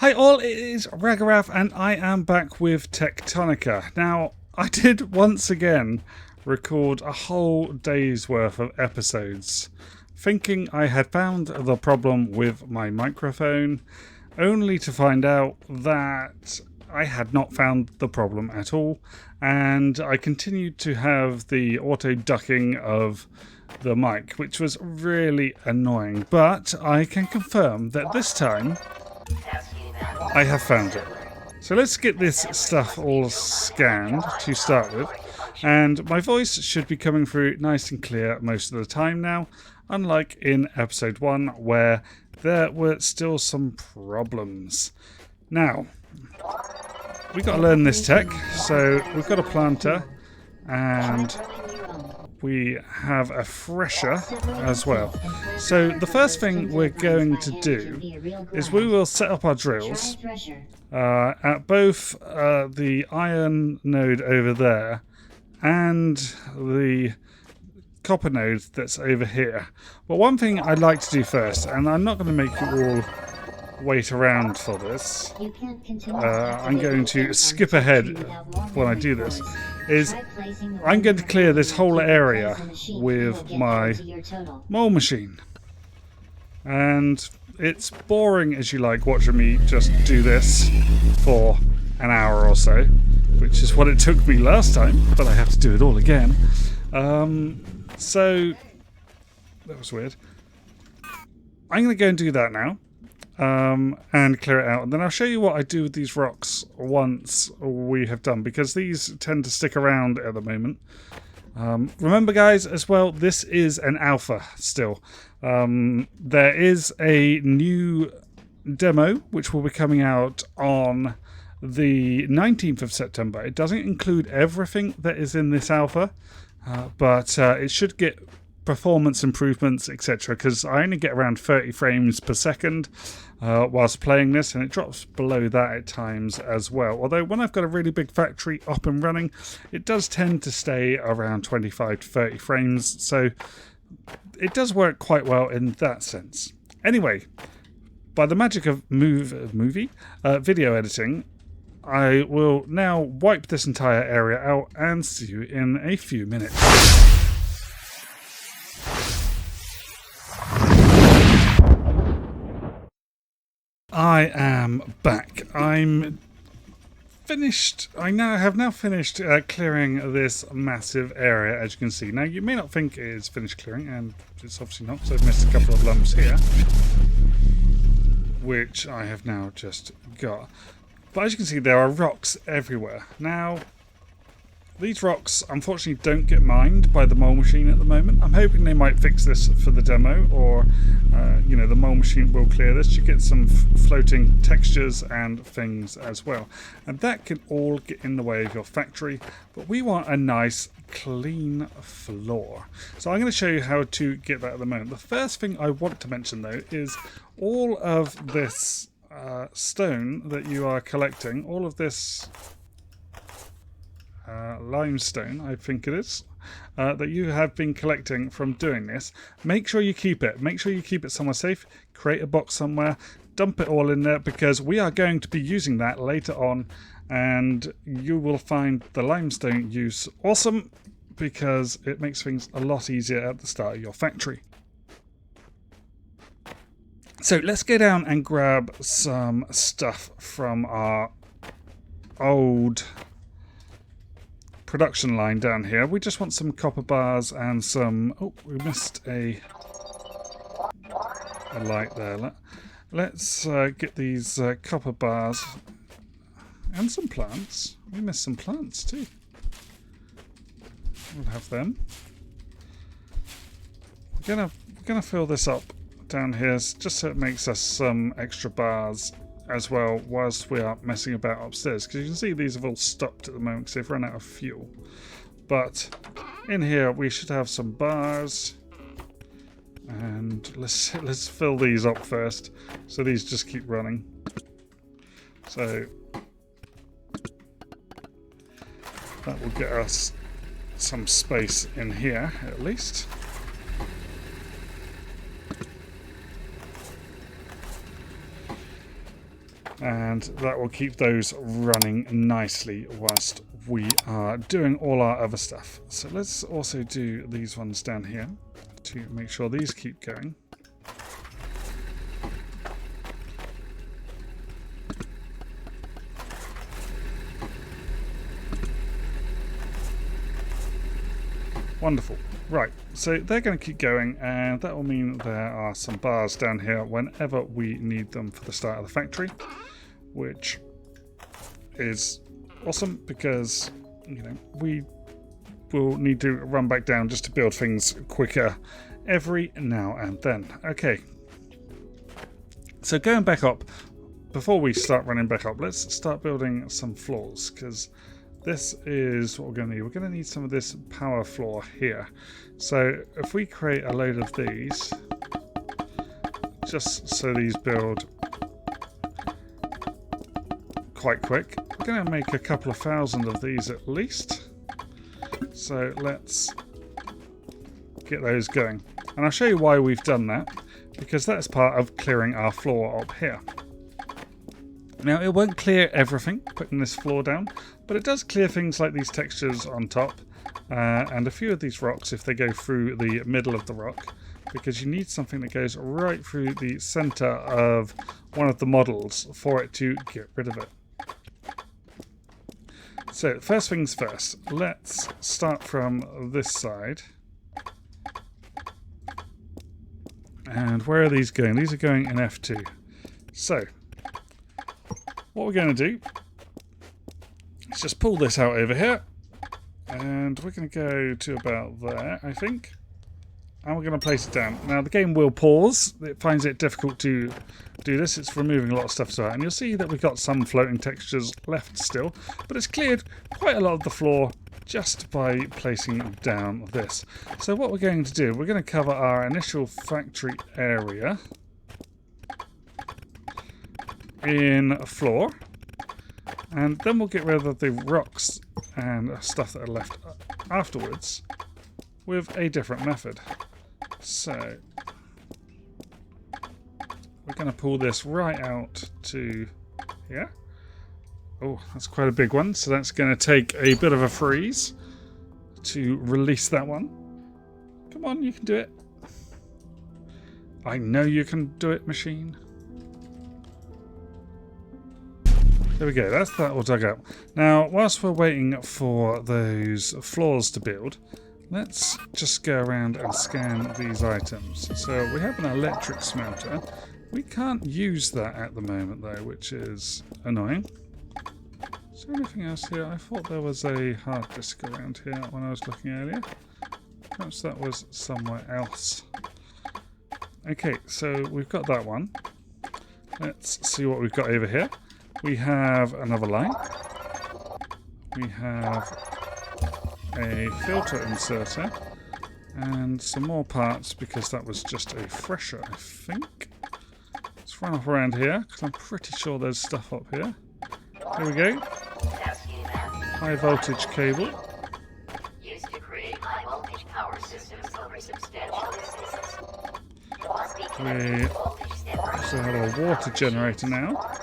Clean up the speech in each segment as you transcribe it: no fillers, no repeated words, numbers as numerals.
Hi all, it is Ragarath and I am back with Techtonica. Now, I did once again record a whole day's worth of episodes, thinking I had found the problem with my microphone, only to find out that I had not found the problem at all, and I continued to have the auto ducking of the mic, which was really annoying, but I can confirm that this time I have found it. So let's get this stuff all scanned to start with. And my voice should be coming through nice and clear most of the time now, unlike in episode 1 where there were still some problems. Now, we've got to learn this tech. So we've got a planter and we have a thresher as well. So the first thing we're going to do is we will set up our drills at both the iron node over there and the copper node that's over here. But one thing I'd like to do first, and I'm not going to make you all wait around for this, I'm going to skip ahead when I do this, is I'm going to clear this whole area with my mole machine. And it's boring as you like watching me just do this for an hour or so, which is what it took me last time, but I have to do it all again. So that was weird. I'm going to go and do that now. And clear it out, and then I'll show you what I do with these rocks once we have done, because these tend to stick around at the moment. Remember guys, as well, this is an alpha still. There is a new demo which will be coming out on the 19th of September. It doesn't include everything that is in this alpha, but it should get performance improvements, etc., because I only get around 30 frames per second whilst playing this, and it drops below that at times as well. Although when I've got a really big factory up and running, it does tend to stay around 25 to 30 frames, so it does work quite well in that sense. Anyway, by the magic of video editing, I will now wipe this entire area out and see you in a few minutes. I am back. I'm finished. I have now finished clearing this massive area, as you can see. Now, you may not think it is finished clearing, and it's obviously not, so I've missed a couple of lumps here, which I have now just got. But as you can see, there are rocks everywhere. Now, these rocks, unfortunately, don't get mined by the mole machine at the moment. I'm hoping they might fix this for the demo, or, the mole machine will clear this. You get some floating textures and things as well. And that can all get in the way of your factory. But we want a nice, clean floor. So I'm going to show you how to get that at the moment. The first thing I want to mention, though, is all of this stone that you are collecting, all of this limestone, I think it is, that you have been collecting from doing this. Make sure you keep it. Make sure you keep it somewhere safe. Create a box somewhere. Dump it all in there, because we are going to be using that later on, and you will find the limestone use awesome, because it makes things a lot easier at the start of your factory. So let's go down and grab some stuff from our old production line down here. We just want some copper bars and some... Oh, we missed a light there. Let's get these copper bars and some plants. We missed some plants too. We'll have them. We're gonna fill this up down here just so it makes us some extra bars as well, whilst we are messing about upstairs, because you can see these have all stopped at the moment because they've run out of fuel. But in here we should have some bars, and let's fill these up first, so these just keep running. So that will get us some space in here at least. And that will keep those running nicely whilst we are doing all our other stuff. So let's also do these ones down here to make sure these keep going. Wonderful. Right, so they're going to keep going, and that will mean there are some bars down here whenever we need them for the start of the factory, which is awesome because, you know, we will need to run back down just to build things quicker every now and then. Okay, so going back up, before we start running back up, let's start building some floors, because this is what we're going to need. We're going to need some of this power floor here. So if we create a load of these, just so these build quite quick, we're going to make a couple of thousand of these at least. So let's get those going. And I'll show you why we've done that, because that's part of clearing our floor up here. Now, it won't clear everything, putting this floor down, but it does clear things like these textures on top, and a few of these rocks if they go through the middle of the rock, because you need something that goes right through the center of one of the models for it to get rid of it. So, first things first, let's start from this side. And where are these going? These are going in F2. So, what we're going to do is just pull this out over here, and we're going to go to about there, I think, and we're going to place it down. Now the game will pause. It finds it difficult to do this. It's removing a lot of stuff to it, and you'll see that we've got some floating textures left still, but it's cleared quite a lot of the floor just by placing down this. So what we're going to do, we're going to cover our initial factory area in a floor, and then we'll get rid of the rocks and stuff that are left afterwards with a different method. So we're going to pull this right out to here. Oh, that's quite a big one, so that's going to take a bit of a freeze to release that one. Come on, you can do it. I know you can do it, machine. There we go, that's that all dug up. Now, whilst we're waiting for those floors to build, let's just go around and scan these items. So we have an electric smelter. We can't use that at the moment though, which is annoying. Is there anything else here? I thought there was a hard disk around here when I was looking earlier. Perhaps that was somewhere else. Okay, so we've got that one. Let's see what we've got over here. We have another line. We have a filter inserter and some more parts because that was just a fresher, I think. Let's run up around here because I'm pretty sure there's stuff up here. Here we go. High voltage cable. Used to create high voltage power systems over substantial distances. We also have a water generator now.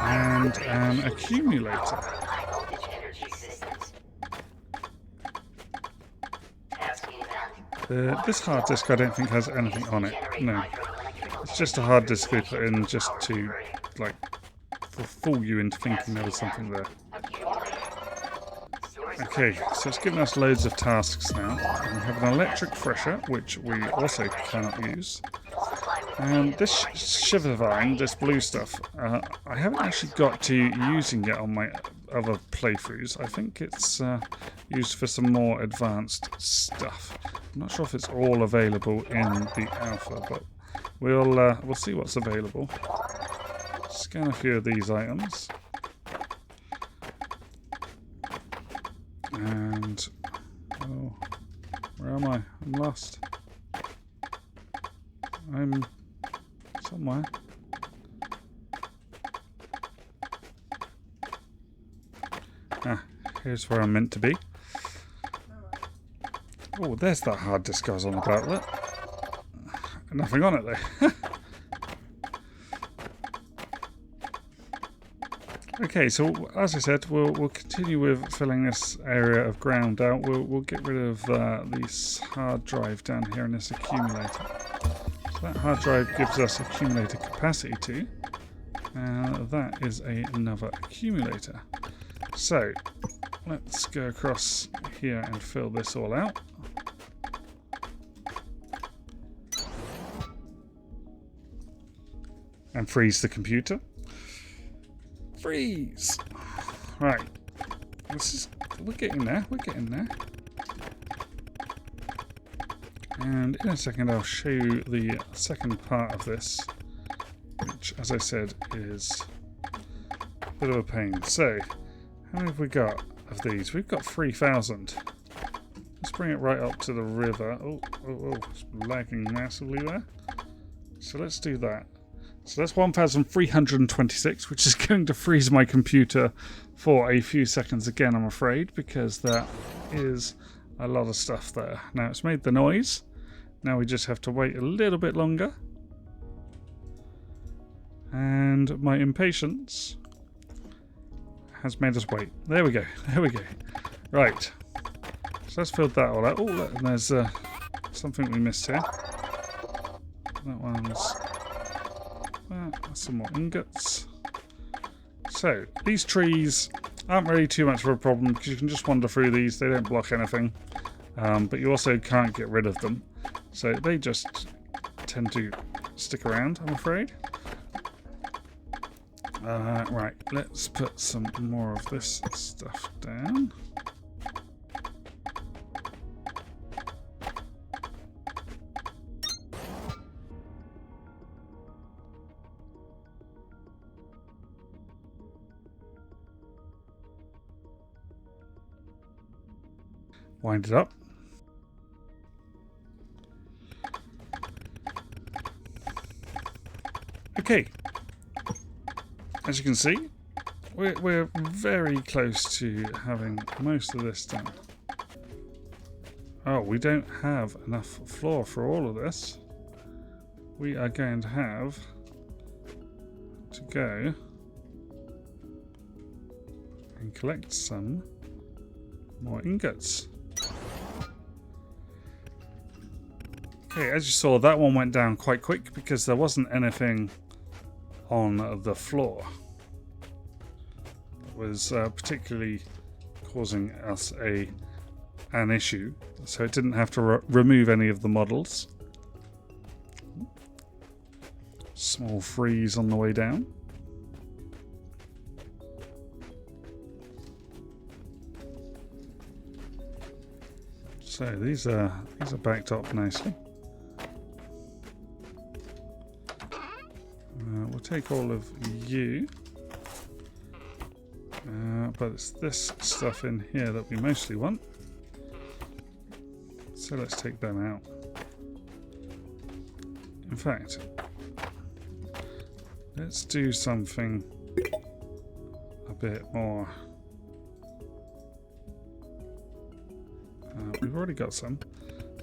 And an accumulator. This hard disk I don't think has anything on it. No. It's just a hard disk they put in just to, like, fool you into thinking there was something there. Okay, so it's given us loads of tasks now. We have an electric thresher, which we also cannot use. And this shiver vine, this blue stuff, I haven't actually got to using it on my other playthroughs. I think it's used for some more advanced stuff. I'm not sure if it's all available in the alpha, but we'll see what's available. Scan a few of these items. And oh, where am I? I'm lost. I'm somewhere. Ah, here's where I'm meant to be. Oh, there's that hard disk I was on about. Look. Nothing on it though. Okay, so as I said, we'll continue with filling this area of ground out. We'll get rid of this hard drive down here and this accumulator. So that hard drive gives us accumulator capacity too. That is another accumulator. So let's go across here and fill this all out. And freeze the computer. Freeze! Right. We're getting there. We're getting there. And in a second I'll show you the second part of this, which, as I said, is a bit of a pain. So, how many have we got of these? We've got 3,000. Let's bring it right up to the river. Oh, it's lagging massively there. So let's do that. So that's 1,326, which is going to freeze my computer for a few seconds again, I'm afraid, because that is a lot of stuff there. Now it's made the noise. Now we just have to wait a little bit longer. And my impatience has made us wait. There we go. There we go. Right. So let's fill that all out. Oh, and there's something we missed here. That one's... some more ingots. So, these trees aren't really too much of a problem because you can just wander through these. They don't block anything. But you also can't get rid of them. So, they just tend to stick around, I'm afraid. Right, let's put some more of this stuff down. Wind it up. Okay. As you can see, we're very close to having most of this done. Oh, we don't have enough floor for all of this. We are going to have to go and collect some more ingots. Okay, as you saw, that one went down quite quick because there wasn't anything on the floor that was particularly causing us an issue, so it didn't have to remove any of the models. Small freeze on the way down. So these are backed up nicely. We'll take all of you, but it's this stuff in here that we mostly want. So let's take them out. In fact, let's do something a bit more. We've already got some.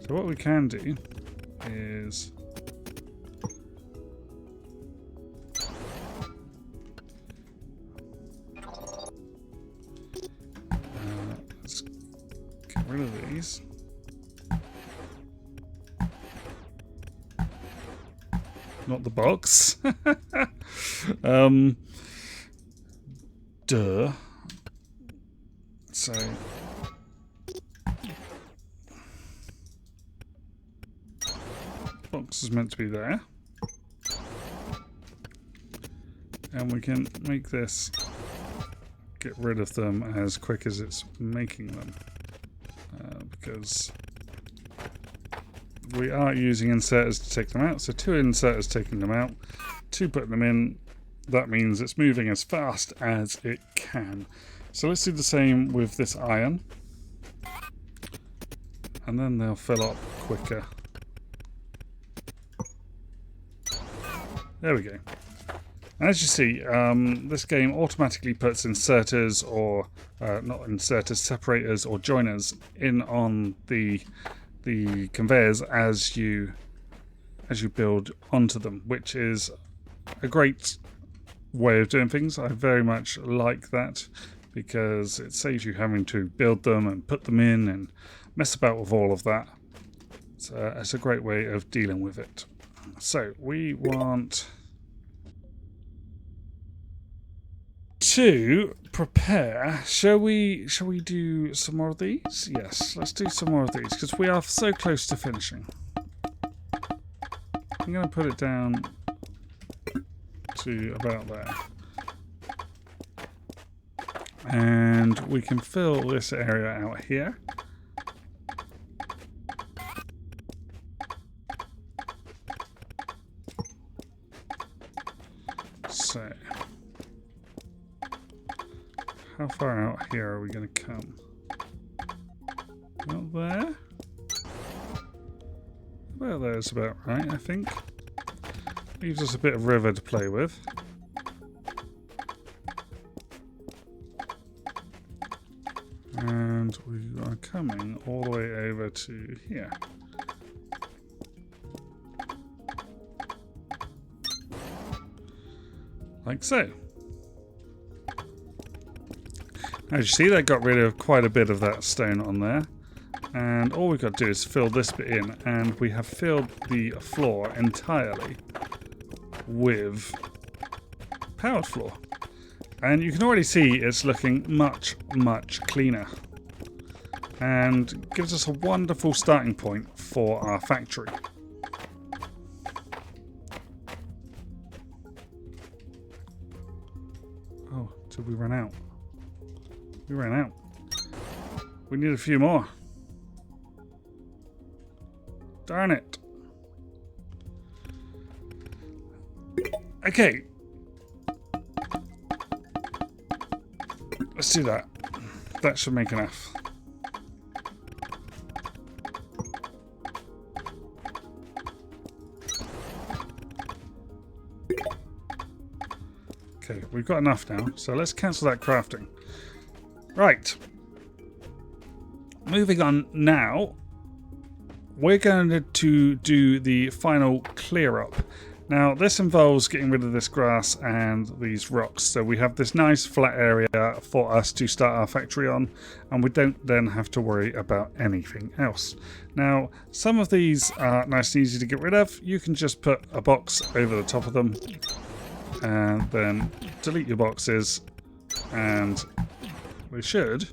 So what we can do is let's get rid of these. Not the box. Duh. So box is meant to be there. And we can make this get rid of them as quick as it's making them. Because we are using inserters to take them out. So 2 inserters taking them out, 2 putting them in. That means it's moving as fast as it can. So let's do the same with this iron. And then they'll fill up quicker. There we go. As you see, this game automatically puts inserters or not inserters, separators or joiners in on the conveyors as you as you build onto them, which is a great way of doing things. I very much like that because it saves you having to build them and put them in and mess about with all of that. It's a great way of dealing with it. So we want to prepare. Shall we do some more of these? Yes, let's do some more of these because we are so close to finishing. I'm going to put it down to about there. And we can fill this area out here. So, how far out here are we going to come? Out there? Well, there's about right, I think. Leaves us a bit of river to play with. And we are coming all the way over to here. Like so. As you see, that got rid of quite a bit of that stone on there. And all we've got to do is fill this bit in, and we have filled the floor entirely with powered floor. And you can already see it's looking much, much cleaner. And gives us a wonderful starting point for our factory. Oh, did we run out? We ran out. We need a few more. Darn it. Okay. Let's do that. That should make enough. Okay, we've got enough now, so let's cancel that crafting. Right. Moving on now, we're going to do the final clear up. Now, this involves getting rid of this grass and these rocks. So we have this nice flat area for us to start our factory on, and we don't then have to worry about anything else. Now, some of these are nice and easy to get rid of. You can just put a box over the top of them and then delete your boxes, and they should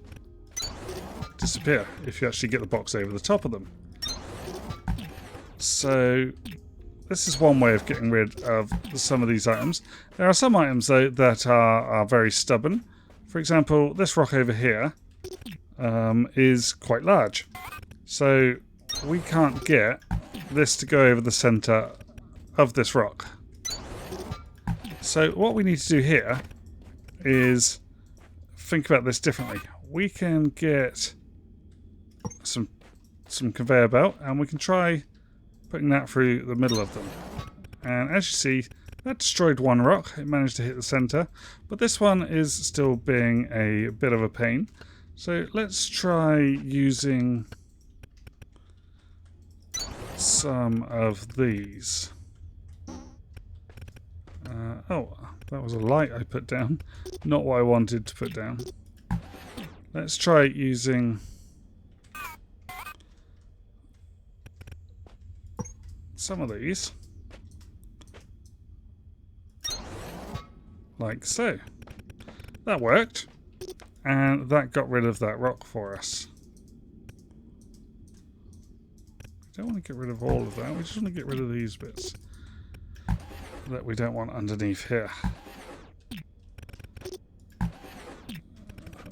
disappear if you actually get the box over the top of them. So this is one way of getting rid of some of these items. There are some items though that are very stubborn. For example, this rock over here is quite large. So we can't get this to go over the center of this rock. So what we need to do here is think about this differently. We can get some conveyor belt, and we can try putting that through the middle of them. And as you see, that destroyed one rock. It managed to hit the center, but this one is still being a bit of a pain. So let's try using some of these. Oh, that was a light I put down, not what I wanted to put down. Let's try using some of these, like so. That worked, and that got rid of that rock for us. We don't want to get rid of all of that, we just want to get rid of these bits that we don't want underneath here.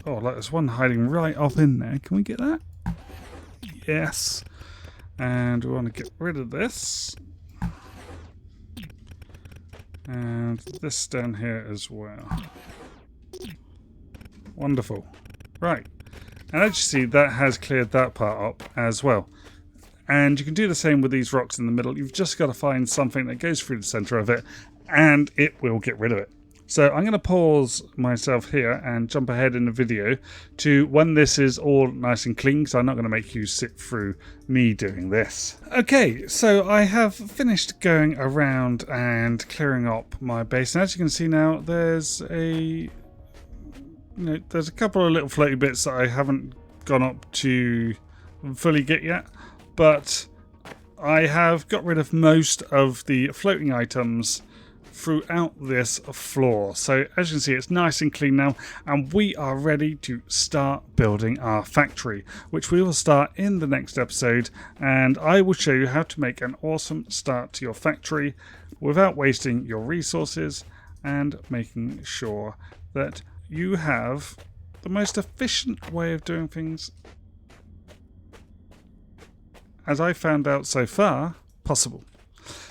Oh, look, there's one hiding right up in there. Can we get that? Yes. And we want to get rid of this. And this down here as well. Wonderful. Right. And as you see, that has cleared that part up as well. And you can do the same with these rocks in the middle. You've just got to find something that goes through the center of it, and it will get rid of it. So I'm going to pause myself here and jump ahead in the video to when this is all nice and clean, because I'm not going to make you sit through me doing this. Okay, so I have finished going around and clearing up my base, and as you can see now, there's a there's a couple of little floaty bits that I haven't gone up to fully get yet, but I have got rid of most of the floating items throughout this floor. So as you can see, it's nice and clean now, and we are ready to start building our factory, which we will start in the next episode, and I will show you how to make an awesome start to your factory without wasting your resources and making sure that you have the most efficient way of doing things, as I found out so far, possible.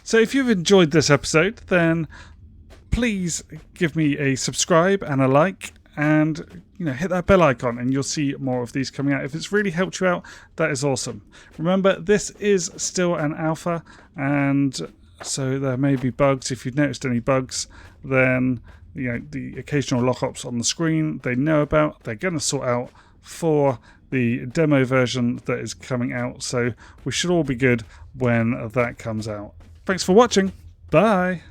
So if you've enjoyed this episode, then please give me a subscribe and a like, and hit that bell icon and you'll see more of these coming out. If it's really helped you out, that is awesome. Remember, this is still an alpha, and so there may be bugs. If you've noticed any bugs, then the occasional lockups on the screen they know about, they're going to sort out for the demo version that is coming out, so we should all be good when that comes out. Thanks for watching. Bye.